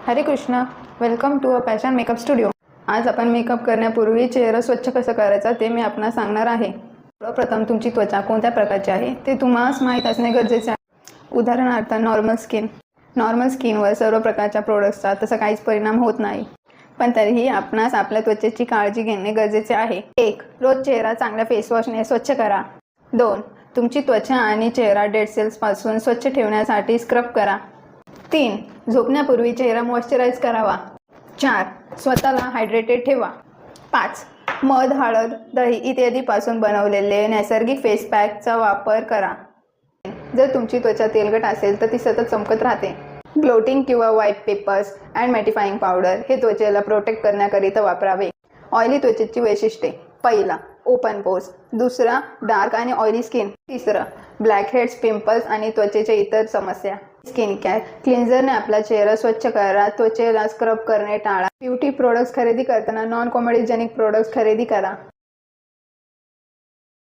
हरे Krishna. Welcome to a passion makeup studio. आज आपण मेकअप करण्यापूर्वी चेहरा स्वच्छ कसं करायचा ते मी आपणास सांगणार आहे. सर्वप्रथम तुमची त्वचा कोणत्या प्रकारची आहे ते तुम्हाला माहीत असणे गरजेचे आहे. उदाहरणार्थ नॉर्मल स्किनवर सर्व प्रकारच्या प्रोडक्ट्सचा तसा काहीच परिणाम होत नाही, पण तरीही आपणास आपल्या त्वचेची काळजी घेणे गरजेचे आहे. 1. रोज चेहरा चांगल्या फेसवॉशने स्वच्छ करा. 2. तुमची त्वचा आणि चेहरा डेड सेल्सपासून स्वच्छ ठेवण्यासाठी स्क्रब करा. 3. झोपण्यापूर्वी चेहरा मॉइश्चराईज करावा. 4. स्वतःला हायड्रेटेड ठेवा. 5. मध, हळद, दही इत्यादीपासून बनवलेले नैसर्गिक फेस पॅकचा वापर करा. जर तुमची त्वचा तेलकट असेल तर ती सतत चमकत राहते. ग्लोटिंग किंवा व्हाईट पेपर्स अँड मॅटिफाईंग पावडर हे त्वचेला प्रोटेक्ट करण्याकरिता वापरावे. ऑइली त्वचेची वैशिष्ट्ये. 1. Open pores. 2. डार्क आणि oily skin. 3. Black heads, pimples आणि त्वचेच्या इतर समस्या. Skin care. क्लिन्झरने आपला चेहरा स्वच्छ करा. त्वचेला स्क्रब करणे टाळा. ब्युटी प्रोडक्ट्स खरेदी करताना नॉन कॉमेडीजेनिक प्रोडक्ट्स खरेदी करा.